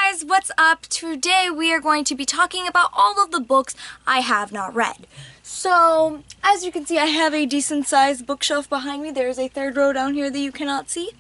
guys, what's up? Today we are going to be talking about all of the books I have not read. So, as you can see, I have a decent sized bookshelf behind me. There's a third row down here that you cannot see.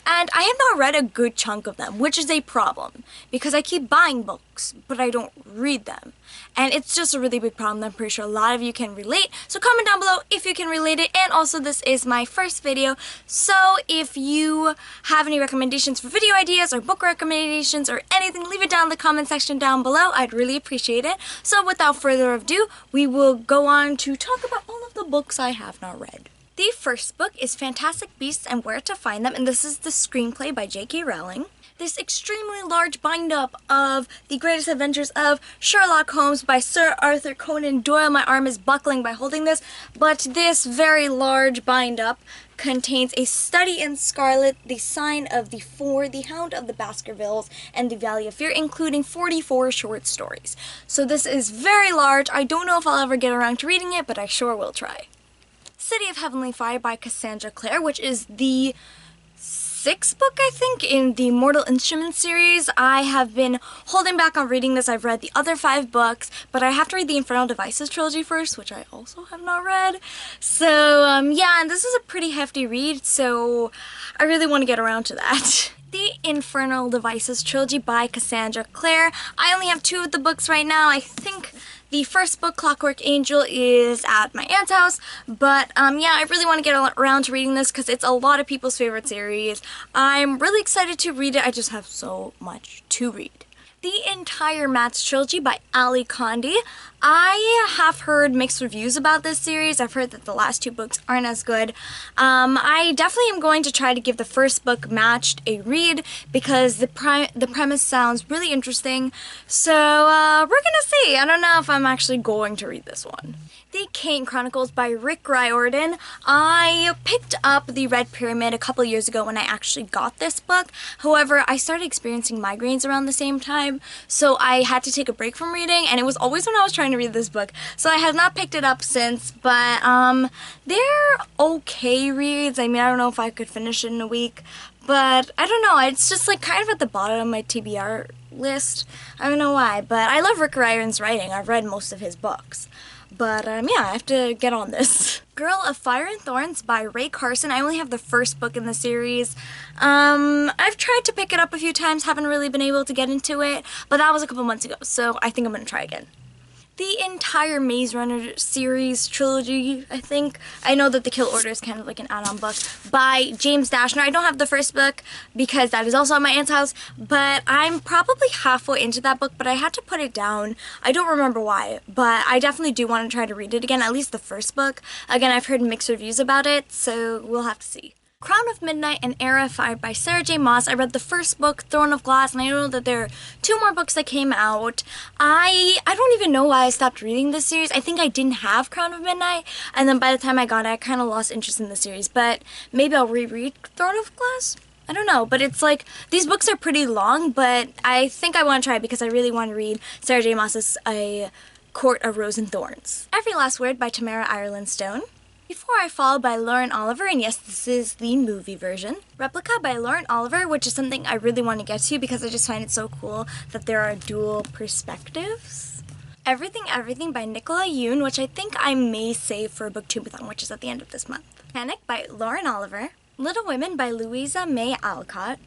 And I have not read a good chunk of them, which is a problem, because I keep buying books, but I don't read them. And it's just a really big problem. I'm pretty sure a lot of you can relate. So comment down below if you can relate it. And also, this is my first video. So if you have any recommendations for video ideas or book recommendations or anything, leave it down in the comment section down below. I'd really appreciate it. So without further ado, we will go on to talk about all of the books I have not read. The first book is Fantastic Beasts and Where to Find Them, and this is the screenplay by J.K. Rowling. This extremely large bind-up of The Greatest Adventures of Sherlock Holmes by Sir Arthur Conan Doyle. My arm is buckling by holding this, but this very large bind-up contains A Study in Scarlet, The Sign of the Four, The Hound of the Baskervilles, and The Valley of Fear, including 44 short stories. So this is very large. I don't know if I'll ever get around to reading it, but I sure will try. City of Heavenly Fire by Cassandra Clare, which is the sixth book, I think, in the Mortal Instruments series. I have been holding back on reading this. I've read the other 5 books, but I have to read the Infernal Devices trilogy first, which I also have not read. So, yeah, and this is a pretty hefty read, so I really want to get around to that. The Infernal Devices trilogy by Cassandra Clare. I only have 2 of the books right now. I think the first book, Clockwork Angel, is at my aunt's house, but yeah, I really want to get around to reading this because it's a lot of people's favorite series. I'm really excited to read it. I just have so much to read. The Entire Match trilogy by Ali Condé. I have heard mixed reviews about this series. I've heard that the last 2 books aren't as good. I definitely am going to try to give the first book, Matched, a read because the premise sounds really interesting. So we're gonna see. I don't know if I'm actually going to read this one. The Kane Chronicles by Rick Riordan. I picked up The Red Pyramid a couple years ago when I actually got this book. However, I started experiencing migraines around the same time, so I had to take a break from reading, and it was always when I was trying to read this book. So I have not picked it up since, but they're okay reads. I mean, I don't know if I could finish it in a week, but I don't know. It's just like kind of at the bottom of my TBR list. I don't know why, but I love Rick Riordan's writing. I've read most of his books. But, yeah, I have to get on this. Girl of Fire and Thorns by Rae Carson. I only have the first book in the series. I've tried to pick it up a few times, haven't really been able to get into it, but that was a couple months ago, so I think I'm going to try again. The entire Maze Runner series trilogy, I think. I know that The Kill Order is kind of like an add-on book by James Dashner. I don't have the first book because that is also at my aunt's house, but I'm probably halfway into that book, but I had to put it down. I don't remember why, but I definitely do want to try to read it again, at least the first book. Again, I've heard mixed reviews about it, so we'll have to see. Crown of Midnight and Era of Fire by Sarah J. Maas. I read the first book, Throne of Glass, and I know that there are 2 more books that came out. I don't even know why I stopped reading this series. I think I didn't have Crown of Midnight, and then by the time I got it, I kind of lost interest in the series, but maybe I'll reread Throne of Glass? I don't know, but it's like, these books are pretty long, but I think I want to try it because I really want to read Sarah J. Maas's A Court of Rose and Thorns. Every Last Word by Tamara Ireland Stone. Before I Fall by Lauren Oliver, and yes, this is the movie version. Replica by Lauren Oliver, which is something I really want to get to because I just find it so cool that there are dual perspectives. Everything Everything by Nicola Yoon, which I think I may save for Booktubeathon, which is at the end of this month. Panic by Lauren Oliver. Little Women by Louisa May Alcott.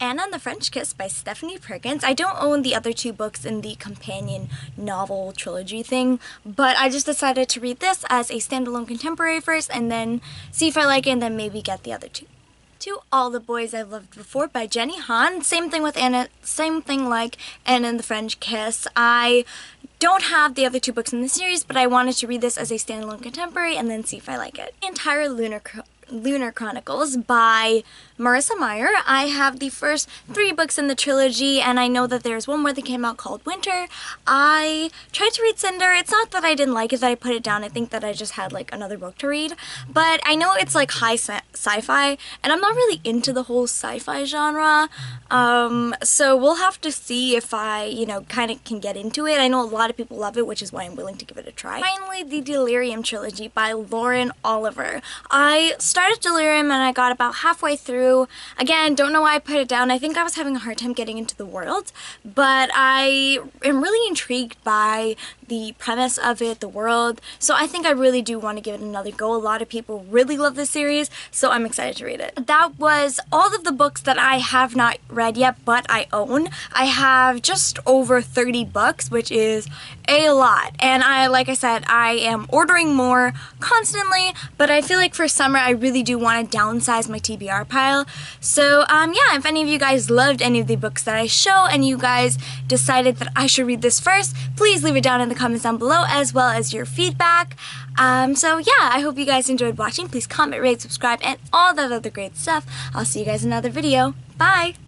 Anna and the French Kiss by Stephanie Perkins. I don't own the other 2 books in the companion novel trilogy thing, but I just decided to read this as a standalone contemporary first and then see if I like it and then maybe get the other 2. To All the Boys I've Loved Before by Jenny Han. Same thing with Anna, same thing like Anna and the French Kiss. I don't have the other 2 books in the series, but I wanted to read this as a standalone contemporary and then see if I like it. The Entire Lunar Chronicles by Marissa Meyer. I have the first 3 books in the trilogy, and I know that there's one more that came out called Winter. I tried to read Cinder. It's not that I didn't like it that I put it down. I think that I just had like another book to read. But I know it's like high sci-fi, and I'm not really into the whole sci-fi genre. So we'll have to see if I, kind of can get into it. I know a lot of people love it, which is why I'm willing to give it a try. Finally, the Delirium trilogy by Lauren Oliver. I started Delirium and I got about halfway through through. Again, don't know why I put it down. I think I was having a hard time getting into the world, but I am really intrigued by the premise of it, the world, so I think I really do want to give it another go. A lot of people really love this series, so I'm excited to read it. That was all of the books that I have not read yet, but I own. I have just over 30 books, which is a lot, and like I said, I am ordering more constantly, but I feel like for summer I really do want to downsize my TBR pile. So yeah, if any of you guys loved any of the books that I show and you guys decided that I should read this first, please leave it down in the comments down below, as well as your feedback. So yeah, I hope you guys enjoyed watching. Please comment, rate, subscribe, and all that other great stuff. I'll see you guys in another video. Bye!